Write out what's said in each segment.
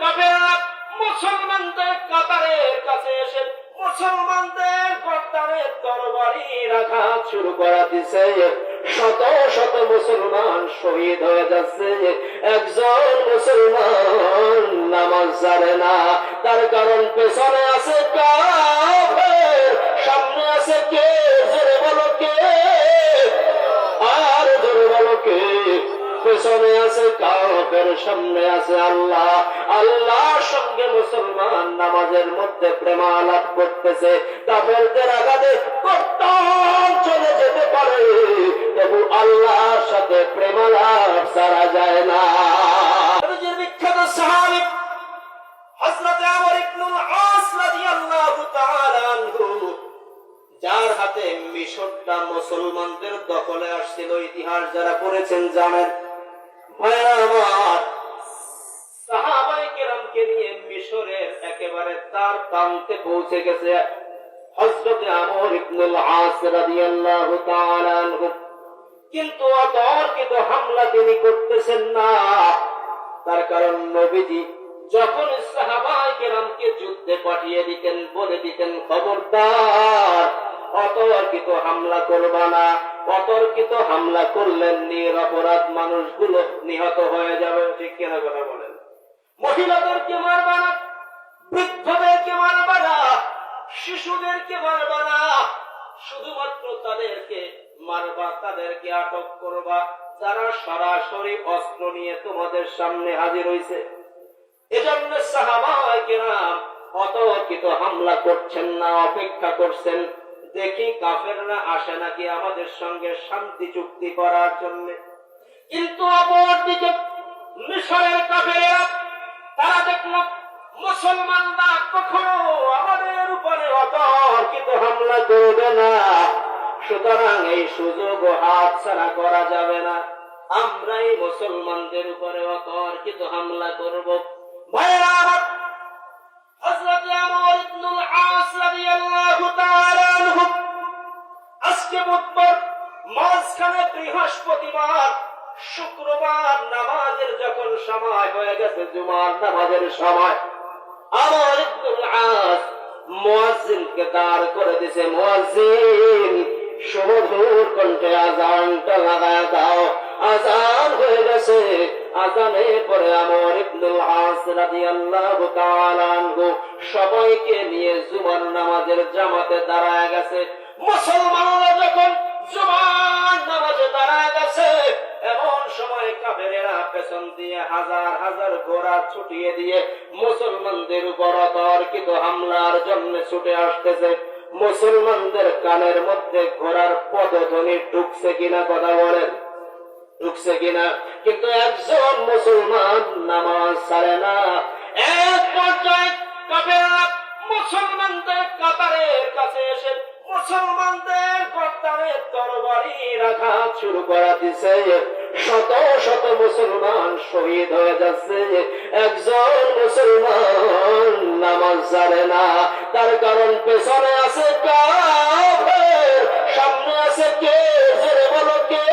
কাফেররা মুসলমানদের কাতারের কাছে এসে মুসলমানদের গর্দানে তরবারি রাখা শুরু করা দিছে। শত শত মুসলমান শহীদ হয়ে যাচ্ছে। একজন মুসলমান নামাজ জানে না, তার কারণ পেছনে আছে কাফের, সামনে আছে কে? জোরে বলো কে? আর জোরে বলো কে? পেছনে আছে কাফের, সামনে আছে আল্লাহ। আল্লাহর সঙ্গে মুসলমান নামাজের মধ্যে প্রেমালাপ করতেছে। কাফেরদের আঘাতে কর্তন চলে যেতে পারে, তবু আল্লাহর সাথে প্রেমালাপ ছাড়া যায় না। বিখ্যাত সাহাবী হযরত আমর ইবনুল আস রাদিয়াল্লাহু তাআলা আনহু, যার হাতে মিশরটা মুসলমানদের দখলে আসছিল, ইতিহাস যারা পড়েছেন জানেন। সাহাবায়ে কেরামকে নিয়ে মিশরের একেবারে তার প্রান্তে পৌঁছে গেছে হযরত আমর ইবনুল আস রাদিয়াল্লাহু তাআলা আনহু, কিন্তু অতর্কিত হামলা তিনি করতেছেন না। তার কারণ নবীজি যখন সাহাবায়ে কেরামকে যুদ্ধে পাঠিয়ে দিতেন, বলে দিতেন খবরদার অতর্কিত হামলা করবা না। অতর্কিত হামলা করলেন নিরপরাধ মানুষগুলো নিহত হয়ে যাবে। ঠিক কিনা কথা বলেন? মহিলাদেরকে মারবা না, বৃদ্ধদেরকে মারবা না, শিশুদেরকে মারবা না, শুধুমাত্র তাদেরকে মারবা, তাদেরকে আটক করবা যারা সরাসরি অস্ত্র নিয়ে তোমাদের সামনে হাজির হয়েছে। এজন্য সাহাবায়ে কেরাম অতর্কিত হামলা করছেন না, অপেক্ষা করছেন দেখি কাফেররা আসে নাকি আমাদের সঙ্গে শান্তি চুক্তি করার জন্য। কিন্তু অপরদিকে মিশরের কাফেররা তারা দেখলো মুসলমানরা কখনো আমাদের উপরে অতর্কিত হামলা করবে না, সুতরাং এই সুযোগ হাতছাড়া করা যাবে না, আমরাই মুসলমানদের উপরে অতর্কিত হামলা করব। ভাইরা আমার, হযরত আমর ইবনুল আস রাদিয়াল্লাহু তাআলা আনহু আজকে বুধবার, মাঝখানে বৃহস্পতিবার, শুক্রবার নামাজের যখন সময় হয়ে গেছে, জুমার নামাজের সময়, আমর ইবনুল আস মুয়াজ্জিনকে দাঁড় করে দিয়েছে। মুয়াজ্জিন, সুমধুর কণ্ঠে আযানটা লাগায় দাও। আযান হয়ে গেছে। আযানের পরে আমর ইবনুল আস রাদিয়াল্লাহু তাআলা আনহু সবাইকে নিয়ে জুমার নামাজের জামাতে দাঁড়ায় গেছে। মুসলমানরা যখন জুমার নামাজে দাঁড়ায় গেছে, এমন সময় কাফেরেরা পেছন দিয়ে হাজার হাজার ঘোড়া ছুটিয়ে দিয়ে মুসলমানদের উপর অতর্কিত হামলার জন্য ছুটে আসতেছে। মুসলমানদের কানের মধ্যে ঘোড়ার পদধ্বনি ঢুকছে কিনা কথা বলেন? ঢুকছে কিনা? কিন্তু একজন মুসলমান নামাজ ছাড়ে না। এক পর্যায়ে কাফেররা মুসলমানদের কাতারের কাছে এসে মুসলমানদের গর্দানে তরবারি রাখা শুরু করা দিছে। শত শত মুসলমান শহীদ হয়ে যাচ্ছে। একজন মুসলমান নামাজ জানে না, তার কারণ পেছনে আছে কাফের, সামনে আছে কে? জোরে বলো কে?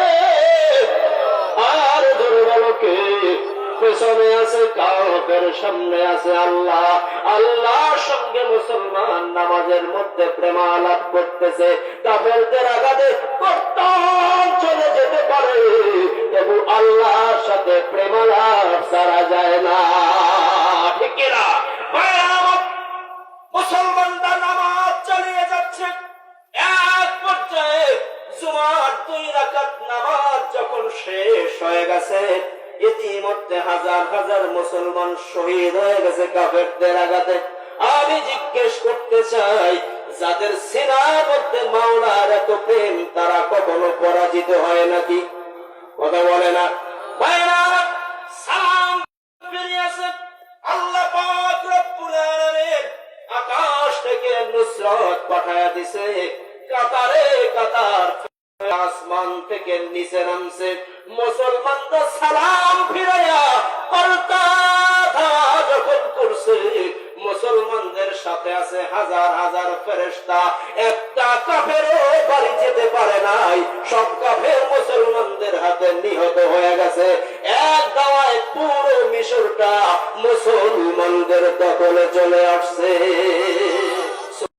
আর জোরে বলো কে? পেছনে আছে কাফের, সামনে আছে আল্লাহ। আল্লাহর সঙ্গে মুসলমান নামাজের মধ্যে প্রেমালাপ করতেছে। কাফেরদের আঘাতে কর্তন চলে যেতে পারে, তবু আল্লাহর সাথে প্রেমালাপ ছাড়া যায় না। ঠিক কিনা? মুসলমানরা নামাজ চালিয়ে যাচ্ছে। এক পর্যায়ে জুমার 2 রাকাত নামাজ যখন শেষ হয়ে গেছে, ইতিমধ্যে হাজার হাজার মুসলমান শহীদ হয়ে গেছে কাফেরদের আঘাতে। আমি জিজ্ঞেস করতে চাই, যাদের সিনার মধ্যে মাওলার এত প্রেম, তারা কখনো পরাজিত হয় নাকি? কথা বলে না? ভাইরা, সালাম ফিরিয়েছে আল্লাহ পাক রব্বুল আলামিন। আকাশ থেকে নুসরত পাঠায়া দিছে, কাতারে কাতার আসমান থেকে নিচে নামছে। মুসলমানরা সালাম ফিরাইয়া পাল্টা যখন করছে, মুসলমানদের সাথে আছে হাজার হাজার ফেরেশতা। একটা কাফেরও বাড়ি যেতে পারে নাই, সব কাফের মুসলমানদের হাতে নিহত হয়ে গেছে। এক দাওয়ায় পুরো মিশর মিশরটা মুসলমানদের দখলে চলে আসছে।